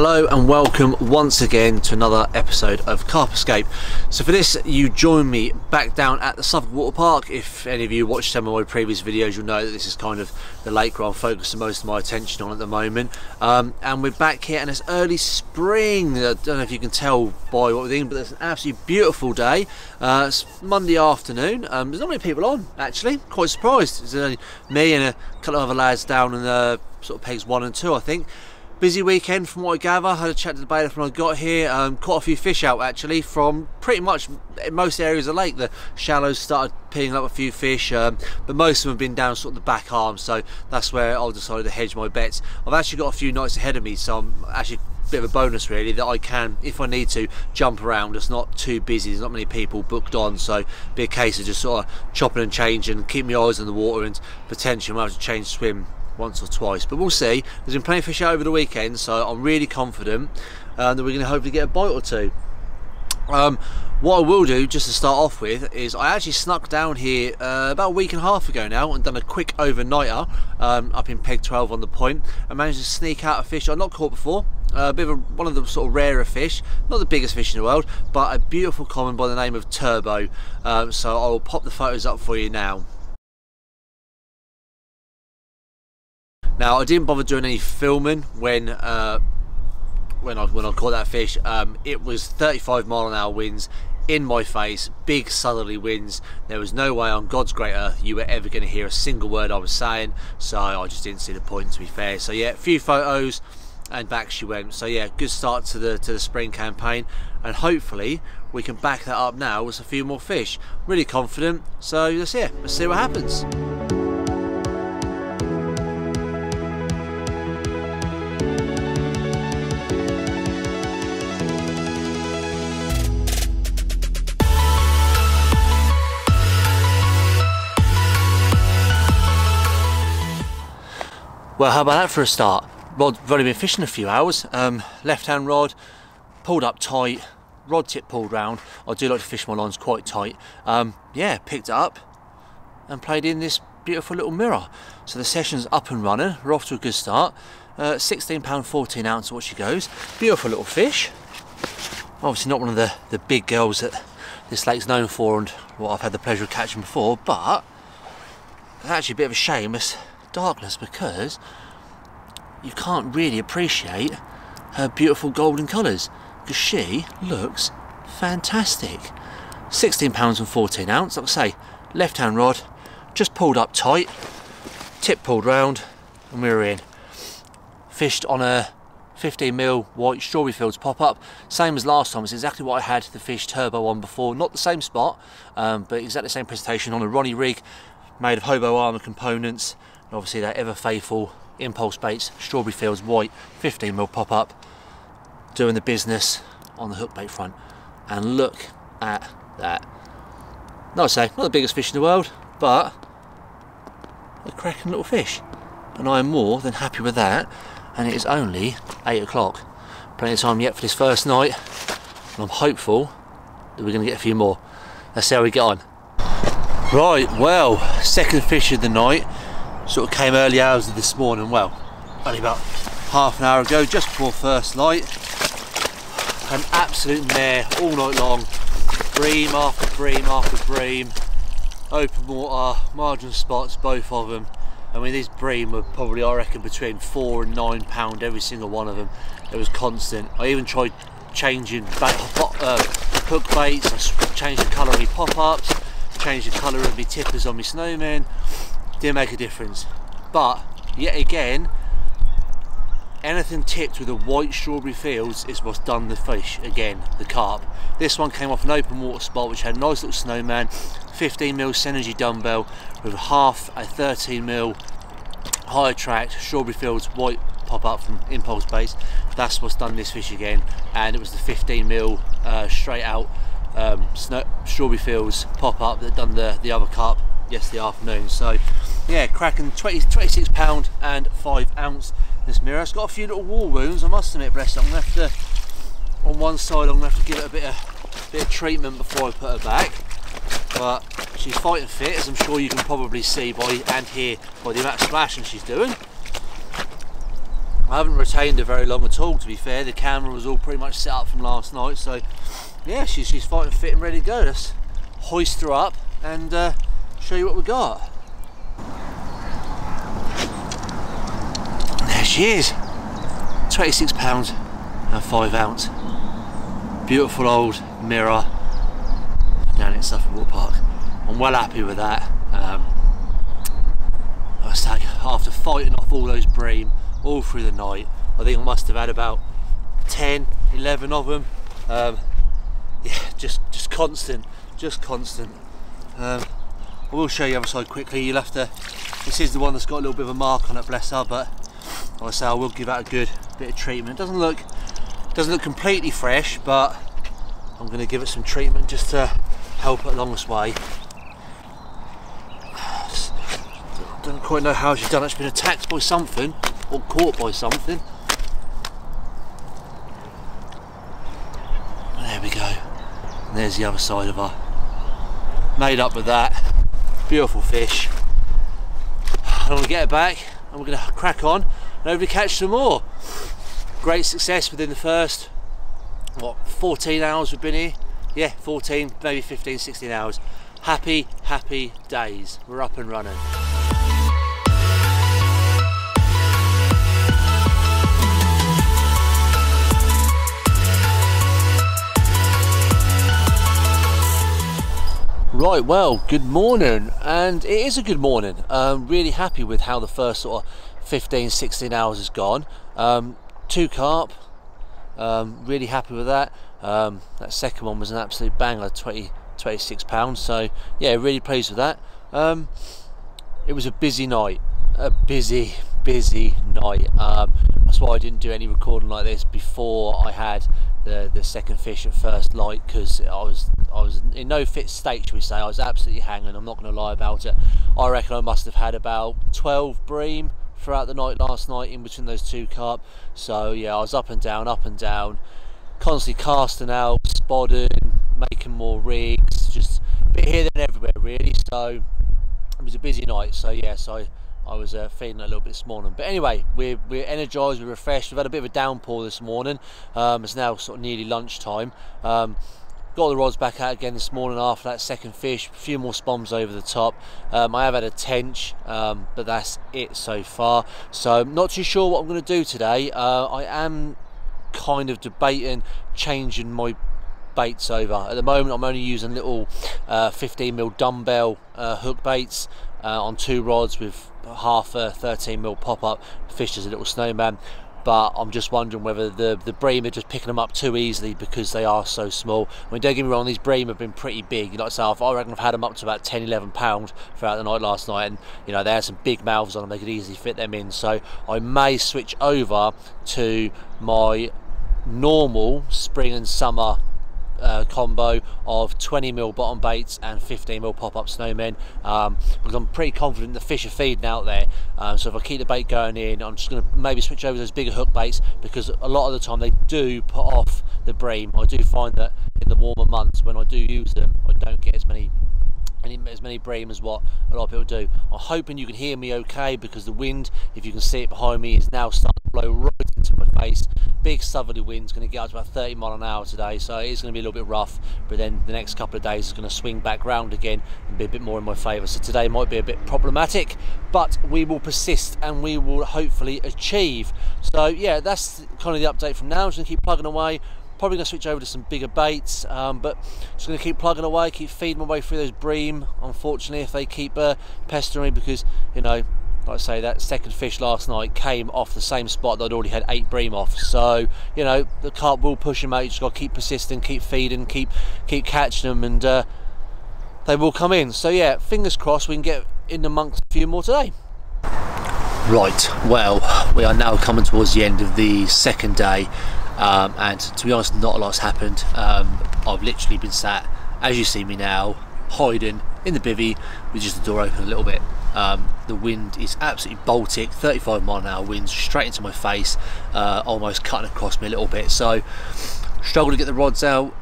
Hello and welcome once again to another episode of CARP ESCAPE. So for this, you join me back down at the Suffolk water park. If any of you watched some of my previous videos, you'll know that this is kind of the lake where I'm focusing most of my attention on at the moment. And we're back here and it's early spring. I don't know if you can tell by what we're doing, but it's an absolutely beautiful day. It's Monday afternoon. There's not many people on, actually. Quite surprised. There's only me and a couple of other lads down in the sort of pegs 1 and 2, I think. Busy weekend from what I gather. Had a chat to the bailiff when I got here. Caught a few fish out actually from pretty much most areas of the lake. The shallows started peeing up a few fish, but most of them have been down sort of the back arm, so that's where I decided to hedge my bets. I've actually got a few nights ahead of me, so I'm actually a bit of a bonus really that I can, if I need to, jump around. It's not too busy, there's not many people booked on, so be a case of just sort of chopping and changing, keep my eyes on the water, and potentially I might have to change swim once or twice, but we'll see. There's been plenty of fish out over the weekend, so I'm really confident that we're going to hopefully get a bite or two. What I will do, just to start off with, is I actually snuck down here about a week and a half ago now and done a quick overnighter up in peg 12 on the point. I managed to sneak out a fish I've not caught before. A bit of one of the sort of rarer fish, not the biggest fish in the world, but a beautiful common by the name of Turbo. So I'll pop the photos up for you now. Now I didn't bother doing any filming when I caught that fish. It was 35-mile-an-hour winds in my face, big southerly winds. There was no way on God's great earth you were ever going to hear a single word I was saying, so I just didn't see the point, to be fair. So yeah, a few photos and back she went. So yeah, good start to the spring campaign, and hopefully we can back that up now with a few more fish. Really confident, so let's see what happens. Well, how about that for a start? I've only been fishing a few hours. Left hand rod, pulled up tight, rod tip pulled round. I do like to fish my lines quite tight. Yeah, picked it up and played in this beautiful little mirror. So the session's up and running. We're off to a good start. 16 pound 14 ounce, what she goes. Beautiful little fish. Obviously not one of the big girls that this lake's known for and what I've had the pleasure of catching before, but it's actually a bit of a shame. It's darkness because you can't really appreciate her beautiful golden colours, because she looks fantastic. 16 pounds and 14 ounce, like I say, left hand rod, just pulled up tight, tip pulled round, and we were in. Fished on a 15mm white Strawberry Fields pop-up, same as last time. It's exactly what I had the fish Turbo on before, not the same spot, but exactly the same presentation on a Ronnie rig made of hobo armour components. And obviously that ever faithful impulse baits, Strawberry Fields white 15mm pop up, doing the business on the hook bait front. And look at that. Like I say, not the biggest fish in the world, but a cracking little fish. And I am more than happy with that. And it is only 8 o'clock. Plenty of time yet for this first night. And I'm hopeful that we're going to get a few more. Let's see how we get on. Right, well, second fish of the night. Sort of came early hours of this morning, well, only about half an hour ago, just before first light. An absolute mare all night long, bream after bream after bream, open water, margin spots, both of them. I mean, these bream were probably, I reckon, between £4 and £9 every single one of them. It was constant. I even tried changing hook baits, I changed the colour of my pop-ups, changed the colour of my tippers on my snowmen. Didn't make a difference. But yet again, anything tipped with a white Strawberry Fields is what's done the fish again, the carp. This one came off an open water spot which had a nice little snowman, 15mm Synergy dumbbell with half a 13mm high attract Strawberry Fields white pop up from impulse baits. That's what's done this fish again, and it was the 15mm straight out Strawberry Fields pop up that done the other carp yesterday afternoon. So yeah, cracking 26 pound and 5 ounce this mirror. It's got a few little wall wounds, I must admit, bless it. I'm gonna have to, on one side, I'm gonna have to give it a bit of treatment before I put her back. But she's fighting fit, as I'm sure you can probably see by and hear by the amount of splashing she's doing. I haven't retained her very long at all, to be fair. The camera was all pretty much set up from last night, so yeah, she's fighting fit and ready to go. Let's hoist her up and show you what we got. There she is, 26 pounds and 5 ounce. Beautiful old mirror down in Suffolk Park. I'm well happy with that. I say, after fighting off all those bream all through the night, I think I must have had about 10, 11 of them. Yeah, just constant. I will show you the other side quickly. You'll have to. This is the one that's got a little bit of a mark on it, bless her. But like I say, I will give that a good bit of treatment. It doesn't look completely fresh, but I'm going to give it some treatment just to help it along this way. Don't quite know how she's done it. She's been attacked by something or caught by something. There we go. And there's the other side of her. Made up with that. Beautiful fish. I'm going to get her back and we're going to crack on and hopefully catch some more. Great success within the first, what, 14 hours we've been here? Yeah, 14, maybe 15, 16 hours. Happy days. We're up and running. Right, well, good morning, and it is a good morning. Really happy with how the first sort of 15, 16 hours has gone. 2 carp, really happy with that. That second one was an absolute banger, 26 pounds, so yeah, really pleased with that. It was a busy night, a busy night. That's why I didn't do any recording like this before I had the second fish at first light, because I was in no fit state, shall we say. I was absolutely hanging, I'm not going to lie about it. I reckon I must have had about 12 bream throughout the night last night in between those 2 carp. So yeah, I was up and down, constantly casting out, spodding, making more rigs, just a bit here and everywhere really. So it was a busy night. So yes, I was feeling a little bit this morning, but anyway, we're energised, we're refreshed. We've had a bit of a downpour this morning. It's now sort of nearly lunchtime. Got the rods back out again this morning after that second fish. A few more spoms over the top. I have had a tench, but that's it so far. So I'm not too sure what I'm going to do today. I am kind of debating changing my baits over. At the moment I'm only using little 15mm dumbbell hook baits on 2 rods with half a 13mm pop-up, fished as a little snowman. But I'm just wondering whether the bream are just picking them up too easily because they are so small. I mean, don't get me wrong, these bream have been pretty big. Like I say, I reckon I've had them up to about 10, 11 pounds throughout the night last night, and you know, they had some big mouths on them, they could easily fit them in. So I may switch over to my normal spring and summer combo of 20mm bottom baits and 15mm pop-up snowmen, because I'm pretty confident the fish are feeding out there. So if I keep the bait going in, I'm just going to maybe switch over to those bigger hook baits, because a lot of the time they do put off the bream. I do find that in the warmer months when I do use them, I don't get as many bream as what a lot of people do. I'm hoping you can hear me okay, because the wind, if you can see it behind me, is now starting to blow right into my face. Big southerly wind's going to get up to about 30 mile an hour today, so it is going to be a little bit rough, but then the next couple of days is going to swing back round again and be a bit more in my favour. So today might be a bit problematic, but we will persist and we will hopefully achieve. So yeah, that's kind of the update from now. I'm just going to keep plugging away. Probably going to switch over to some bigger baits, but just going to keep plugging away, keep feeding my way through those bream, unfortunately, if they keep pestering me, because, you know, like I say, that second fish last night came off the same spot that I'd already had 8 bream off. So, you know, the carp will push them out. You just got to keep persisting, keep feeding, keep catching them, and they will come in. So yeah, fingers crossed we can get in amongst a few more today. Right, well, we are now coming towards the end of the second day. And to be honest, not a lot's happened. I've literally been sat, as you see me now, hiding in the bivvy with just the door open a little bit. The wind is absolutely Baltic, 35 mile an hour winds straight into my face, almost cutting across me a little bit. So struggled to get the rods out.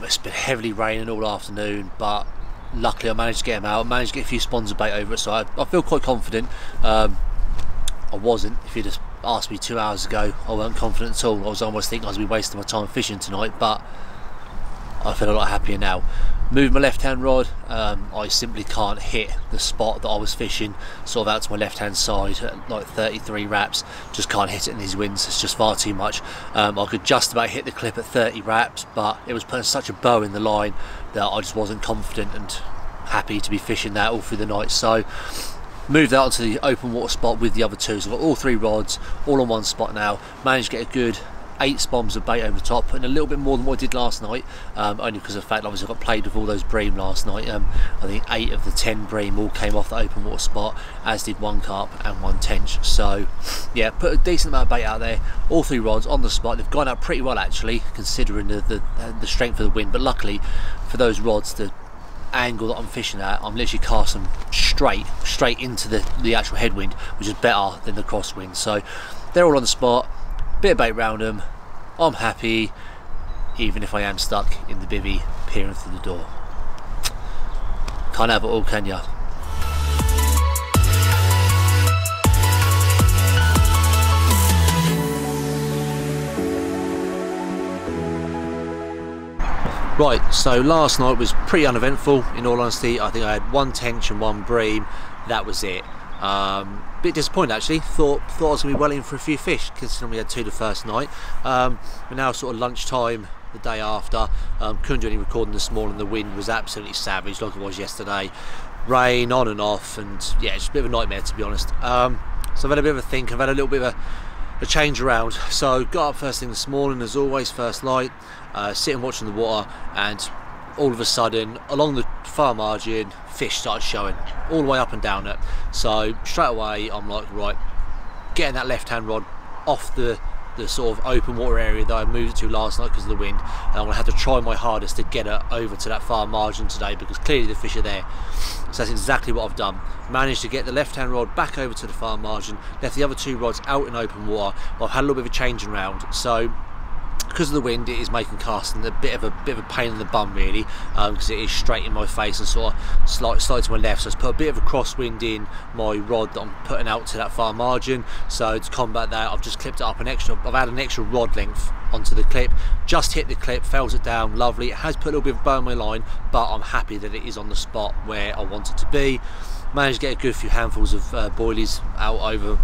It's been heavily raining all afternoon, but luckily I managed to get them out. I managed to get a few sponsor bait over it, so I feel quite confident. I wasn't if you'd have asked me 2 hours ago, I weren't confident at all. I was almost thinking I was going to be wasting my time fishing tonight, but I feel a lot happier now. Moved my left hand rod, I simply can't hit the spot that I was fishing, sort of out to my left hand side at like 33 wraps. Just can't hit it in these winds, it's just far too much. I could just about hit the clip at 30 wraps, but it was putting such a bow in the line that I just wasn't confident and happy to be fishing that all through the night. So moved out onto the open water spot with the other two. So I've got all 3 rods all on one spot now. Managed to get a good 8 spombs of bait over the top, putting a little bit more than what I did last night, only because of the fact obviously I got played with all those bream last night. I think 8 of the 10 bream all came off the open water spot, as did 1 carp and 1 tench. So yeah, put a decent amount of bait out there, all 3 rods on the spot. They've gone out pretty well actually, considering the strength of the wind, but luckily for those rods, the angle that I'm fishing at, I'm literally casting straight into the actual headwind, which is better than the crosswind. So they're all on the spot, bit of bait round them. I'm happy, even if I am stuck in the bivvy peering through the door. Can't have it all, can ya? Right, so last night was pretty uneventful, in all honesty. I think I had 1 tench and 1 bream, that was it. Bit disappointed actually, thought I was going to be well in for a few fish, considering we had 2 the first night. But now sort of lunchtime the day after, couldn't do any recording this morning. The wind was absolutely savage like it was yesterday. Rain on and off, and yeah, it's a bit of a nightmare to be honest. So I've had a bit of a think, I've had a little bit of a change around. So got up first thing this morning, as always, first light, sitting watching the water, and all of a sudden along the far margin fish started showing all the way up and down it. So straight away I'm like, right, getting that left hand rod off the sort of open water area that I moved to last night because of the wind, and I'm going to have to try my hardest to get it over to that far margin today, because clearly the fish are there. So that's exactly what I've done. Managed to get the left hand rod back over to the far margin, left the other 2 rods out in open water, but I've had a little bit of a change around. So because of the wind, it is making casting a bit of a pain in the bum really, because it is straight in my face and sort of slightly to my left. So it's put a bit of a crosswind in my rod that I'm putting out to that far margin. So to combat that, I've just clipped it up I've added an extra rod length onto the clip, just hit the clip, fells it down, lovely. It has put a little bit of bow on my line, but I'm happy that it is on the spot where I want it to be. Managed to get a good few handfuls of boilies out over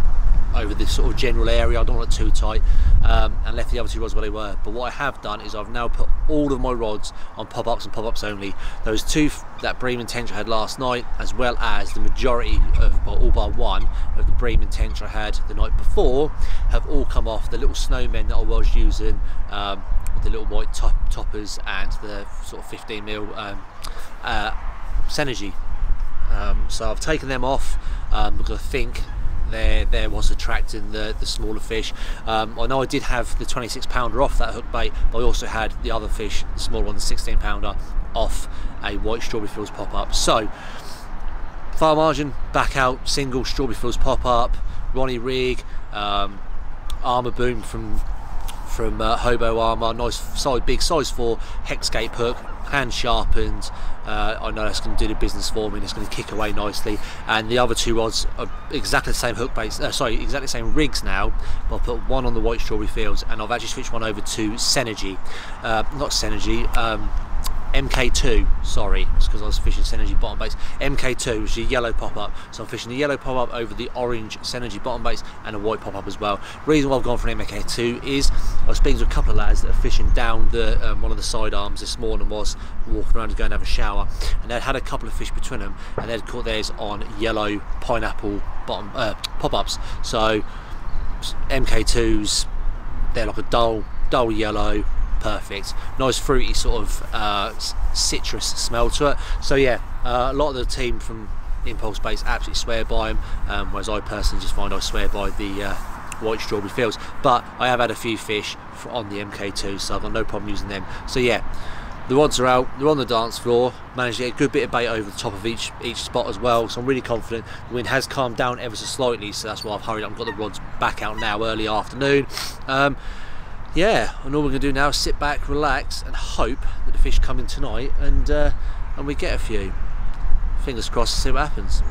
this sort of general area. I don't want it too tight, and left the other 2 rods where they were. But what I have done is I've now put all of my rods on pop-ups and pop-ups only. Those 2 that bream and tench I had last night, as well as the majority of, all bar 1 of the bream and tench I had the night before, have all come off the little snowmen that I was using, with the little white toppers and the sort of 15mm Synergy. So I've taken them off because I think there was attracting the smaller fish. I know I did have the 26 pounder off that hook bait, but I also had the other fish, the smaller one, the 16 pounder, off a white Strawberry Fields pop-up. So far margin, back out, single Strawberry Fields pop-up, Ronnie rig, armour boom from Hobo Armour, nice big size 4 Hexcape hook, hand sharpened. I know that's going to do the business for me, and it's going to kick away nicely. And the other 2 rods are exactly the same hook base, exactly the same rigs now, but I've put one on the white Strawberry Fields, and I've actually switched one over to Synergy, not Synergy, MK2, sorry, it's because I was fishing Synergy bottom baits. MK2, which is a yellow pop-up, so I'm fishing the yellow pop-up over the orange Synergy bottom baits and a white pop-up as well. Reason why I've gone for an MK2 is I was speaking to a couple of lads that are fishing down the one of the side arms this morning, was walking around to go and have a shower, and they'd had a couple of fish between them, and they'd caught theirs on yellow pineapple bottom pop-ups. So MK2s, they're like a dull yellow, perfect, nice fruity sort of citrus smell to it. So yeah, a lot of the team from Impulse Baits absolutely swear by them, whereas I personally just find I swear by the white Strawberry Fields. But I have had a few fish on the MK2, so I've got no problem using them. So yeah, the rods are out, they're on the dance floor, managed to get a good bit of bait over the top of each spot as well, so I'm really confident. The wind has calmed down ever so slightly, so that's why I've hurried up and got the rods back out now, early afternoon. Yeah, and all we're going to do now is sit back, relax, and hope that the fish come in tonight, and we get a few. Fingers crossed to see what happens.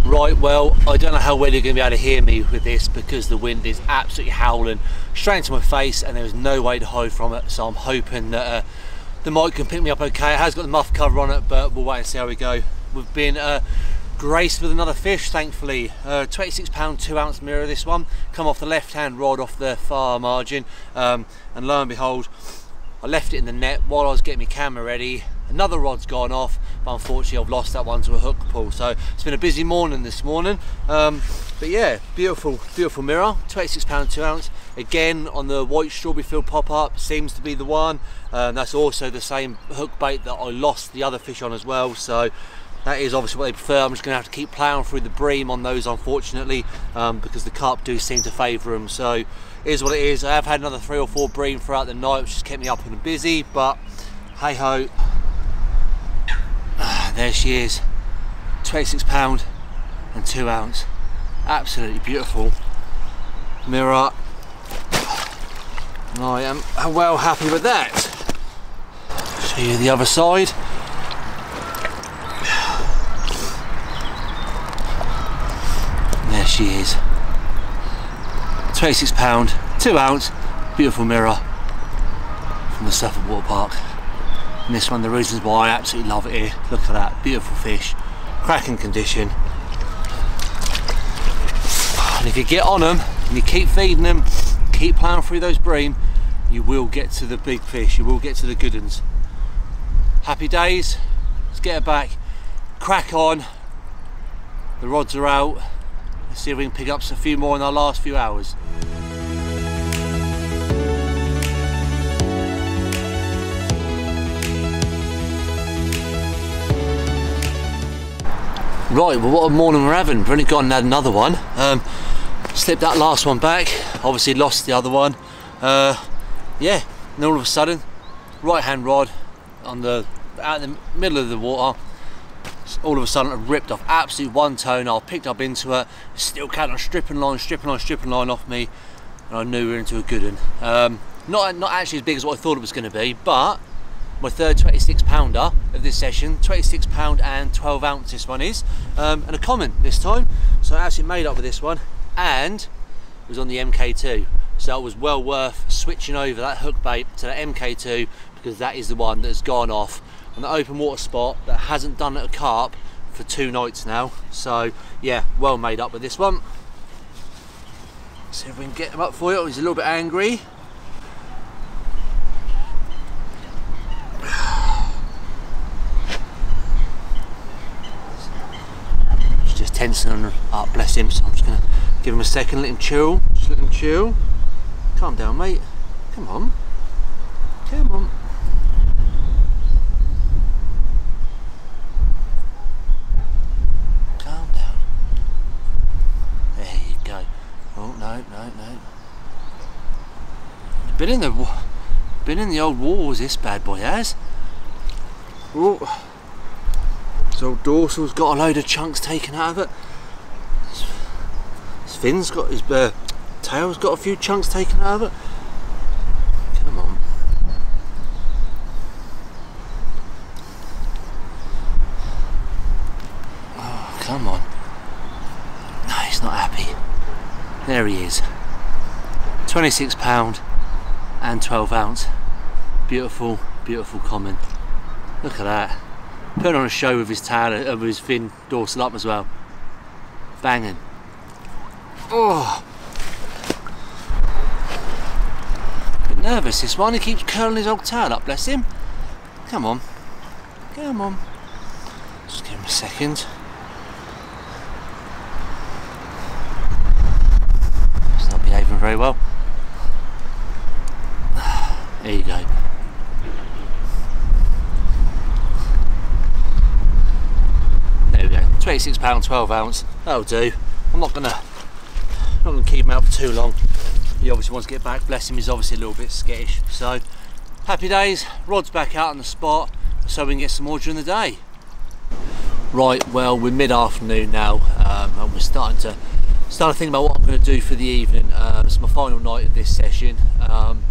Right, well, I don't know how well you're going to be able to hear me with this because the wind is absolutely howling straight into my face and there is no way to hide from it, so I'm hoping that the mic can pick me up okay. It has got the muff cover on it, but we'll wait and see how we go. We've been graced with another fish, thankfully. 26 pound 2 ounce mirror, this one. Come off the left hand rod off the far margin, and lo and behold, I left it in the net while I was getting my camera ready. Another rod's gone off, but unfortunately I've lost that one to a hook pull. So it's been a busy morning this morning. But yeah, beautiful mirror, 26 pound 2 ounce. Again, on the white strawberry field pop-up, seems to be the one. That's also the same hook bait that I lost the other fish on as well. So that is obviously what they prefer. I'm just going to have to keep ploughing through the bream on those, unfortunately, because the carp do seem to favour them. So it is what it is. I have had another 3 or 4 bream throughout the night, which has kept me up and busy, but hey ho. There she is, 26 pound and 2 ounce. Absolutely beautiful mirror. I am well happy with that. Show you the other side. There she is, 26 pound 2 ounce, beautiful mirror from the Suffolk water park. And this one, the reasons why I absolutely love it here. Look at that, beautiful fish, cracking condition. And if you get on them and you keep feeding them, keep ploughing through those bream, you will get to the big fish, you will get to the good ones. Happy days, let's get her back, crack on. The rods are out, let's see if we can pick up a few more in our last few hours. Right, well, what a morning we're having. We've only gone and had another one. Slipped that last one back, obviously lost the other one. Yeah, and all of a sudden, right hand rod on out in the middle of the water, all of a sudden it ripped off absolutely one toenail. I picked up into it, still carried on stripping line off me, and I knew we were into a good one. Not actually as big as what I thought it was going to be, but my third 26 pounder of this session, 26 pound and 12 ounce this one is, and a common this time, so I actually made up with this one, and it was on the MK2, so it was well worth switching over that hook bait to the MK2, because that is the one that has gone off on the open water spot that hasn't done it a carp for 2 nights now. So yeah, well made up with this one. See if we can get him up for you. He's a little bit angry. Tensing up, bless him, so I'm just going to give him a second, let him chill, just let him chill. Calm down, mate, come on, come on. Calm down. There you go. Oh, no. Been in the old walls, this bad boy has. Oh. His old dorsal's got a load of chunks taken out of it. His fin's got, his tail's got a few chunks taken out of it. Come on. Oh, come on. No, he's not happy. There he is. 26 pound and 12 ounce. Beautiful, beautiful common. Look at that. Putting on a show with his tail, with his fin dorsal up as well. Banging. Oh, a bit nervous this one. He keeps curling his old tail up, bless him. Come on, come on. Just give him a second. He's not behaving very well. There you go. There we go, 26 pound 12 ounce, that'll do. I'm not gonna keep him out for too long. He obviously wants to get back, bless him, he's obviously a little bit skittish. So, happy days, rod's back out on the spot, so we can get some more during the day. Right, well, we're mid-afternoon now, and we're starting to think about what I'm going to do for the evening. It's my final night of this session, and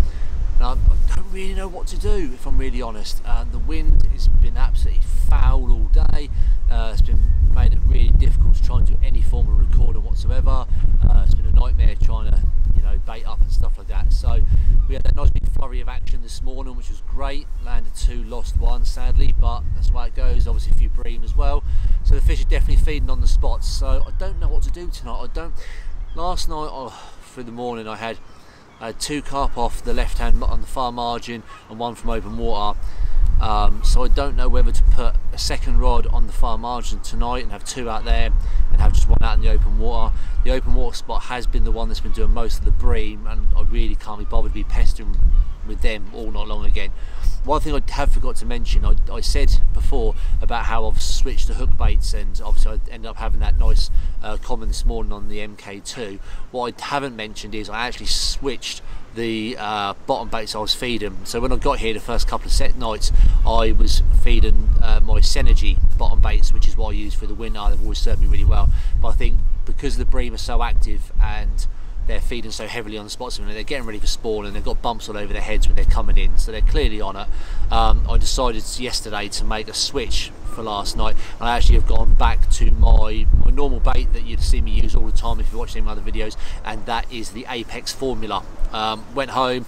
I don't really know what to do, if I'm really honest. The wind has been absolutely foul all day. It's been made it really difficult to try and do any form of recording whatsoever. It's been a nightmare trying to, you know, bait up and stuff like that. So we had that nice big flurry of action this morning, which was great. Landed 2, lost 1 sadly, but that's the way it goes. Obviously a few bream as well. So the fish are definitely feeding on the spots. So I don't know what to do tonight. Last night, through the morning, I had 2 carp off the left hand on the far margin and 1 from open water. So I don't know whether to put a second rod on the far margin tonight and have 2 out there and have just 1 out in the open water. The open water spot has been the one that's been doing most of the bream, and I really can't be bothered to be pestering with them all night long again. One thing I have forgot to mention, I said before about how I've switched to hook baits, and obviously I ended up having that nice comment this morning on the MK2. What I haven't mentioned is I actually switched the bottom baits I was feeding. So when I got here the first couple of set nights, I was feeding my Synergy bottom baits, which is what I use for the winter. They've always served me really well, but I think because the bream are so active and they're feeding so heavily on the spots, and they're getting ready for spawn, and they've got bumps all over their heads when they're coming in, so they're clearly on it. I decided yesterday to make a switch for last night. I actually have gone back to my normal bait that you'd see me use all the time if you watch any of my other videos, and that is the Apex formula. Went home,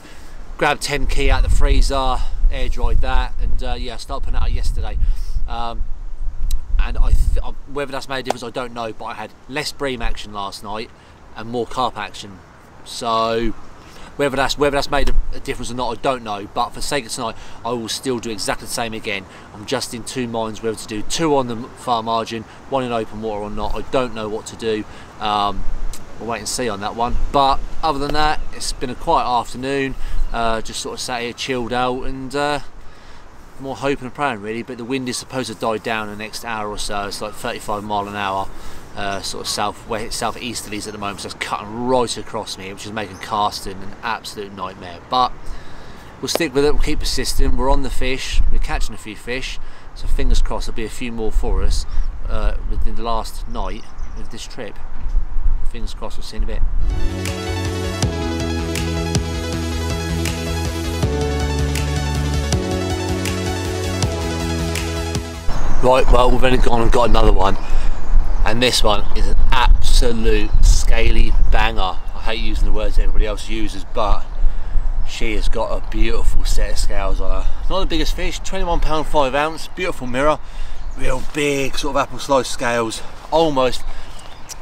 grabbed 10 key out of the freezer, air dried that, and yeah, I started putting it out yesterday. And whether that's made a difference I don't know, but I had less bream action last night and more carp action. So whether that's made a difference or not, I don't know, but for the sake of tonight I will still do exactly the same again. I'm just in 2 minds whether to do 2 on the far margin, 1 in open water or not. I don't know what to do. We'll wait and see on that one, but other than that, it's been a quiet afternoon. Just sort of sat here chilled out, and more hoping and praying really. But the wind is supposed to die down in the next hour or so. It's like 35 mile an hour, sort of southeasterlies at the moment, so it's cutting right across me, which is making casting an absolute nightmare. But we'll stick with it, we'll keep persisting. We're on the fish, we're catching a few fish, so fingers crossed there'll be a few more for us within the last night of this trip. Fingers crossed, we'll see in a bit. Right, well, we've only gone and got another one, and this one is an absolute scaly banger. I hate using the words everybody else uses, but she has got a beautiful set of scales on her. Not the biggest fish, 21 pound 5 ounce, beautiful mirror, real big sort of apple slice scales, almost,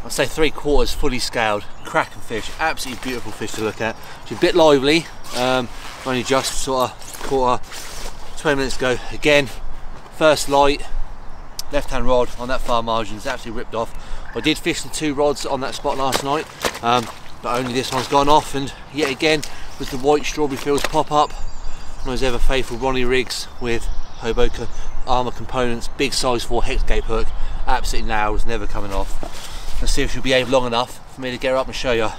I'd say 3/4 fully scaled, cracking fish, absolutely beautiful fish to look at. She's a bit lively, only just sort of caught her 20 minutes ago. Again, first light, left hand rod on that far margin is absolutely ripped off. I did fish the 2 rods on that spot last night, but only this one's gone off, and yet again with the white strawberry fields pop up, those ever faithful Ronnie rigs with Hoboken armour components, big size 4 hex gape hook, absolutely nails, never coming off. Let's see if she'll behave long enough for me to get her up and show you.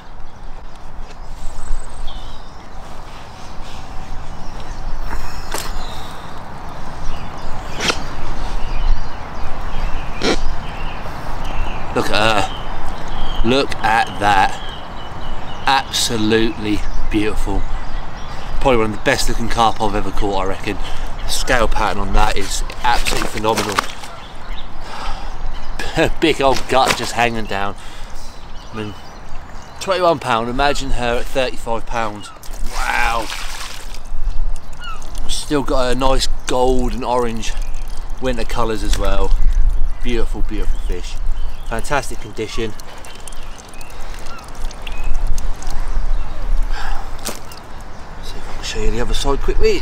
Look at her, look at that, absolutely beautiful. Probably one of the best looking carp I've ever caught, I reckon. The scale pattern on that is absolutely phenomenal. Big old gut just hanging down. I mean, 21 pound, imagine her at 35 pounds. Wow. Still got a nice gold and orange winter colours as well. Beautiful, beautiful fish. Fantastic condition. See if I can show you the other side quickly.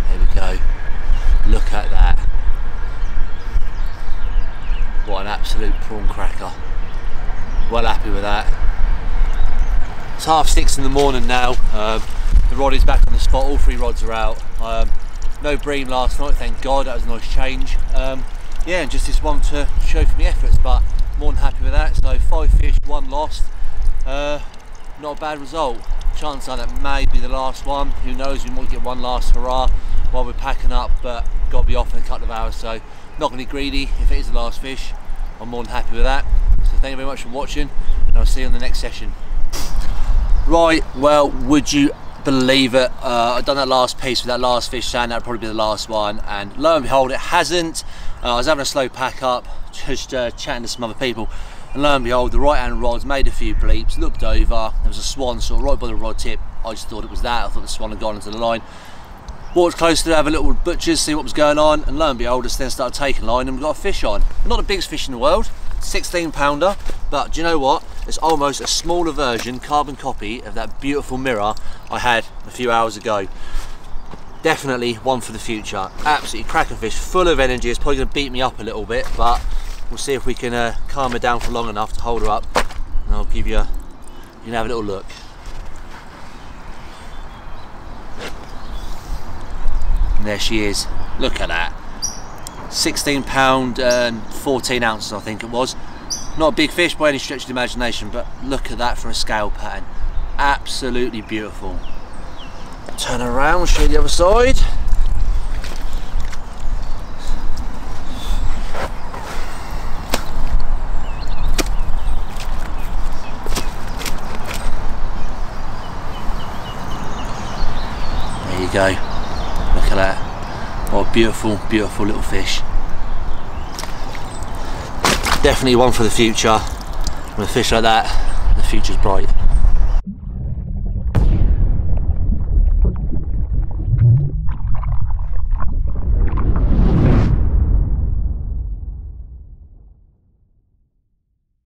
There we go. Look at that. What an absolute prawn cracker. Well happy with that. It's 6:30 in the morning now. The rod is back on the spot, all 3 rods are out. No bream last night, thank God, that was a nice change. Yeah, and just this one to show for my efforts, but more than happy with that. So 5 fish, 1 lost. Not a bad result. Chances are that may be the last one. Who knows, we might get one last hurrah while we're packing up, but got to be off in a couple of hours, so not going to be greedy. If it is the last fish, I'm more than happy with that. So thank you very much for watching, and I'll see you on the next session. Right, well, would you believe it, I've done that last piece with that last fish saying that'd probably be the last one, and lo and behold it hasn't. I was having a slow pack up, just chatting to some other people, and lo and behold, the right hand rod's made a few bleeps, looked over, there was a swan sort of right by the rod tip. I just thought it was that, I thought the swan had gone into the line. Walked close to have a little butchers, see what was going on, and lo and behold, I then started taking line and we got a fish on. Not the biggest fish in the world, 16 pounder, but do you know what? It's almost a smaller version, carbon copy of that beautiful mirror I had a few hours ago. Definitely one for the future. Absolutely cracker fish, full of energy. It's probably going to beat me up a little bit, but we'll see if we can calm her down for long enough to hold her up, and I'll give you, you can have a little look. And there she is. Look at that. 16 pound and 14 ounces I think it was. Not a big fish by any stretch of the imagination, but look at that for a scale pattern. Absolutely beautiful. Turn around, show you the other side. There you go. Look at that. What a beautiful, beautiful little fish. Definitely one for the future. With a fish like that, the future's bright.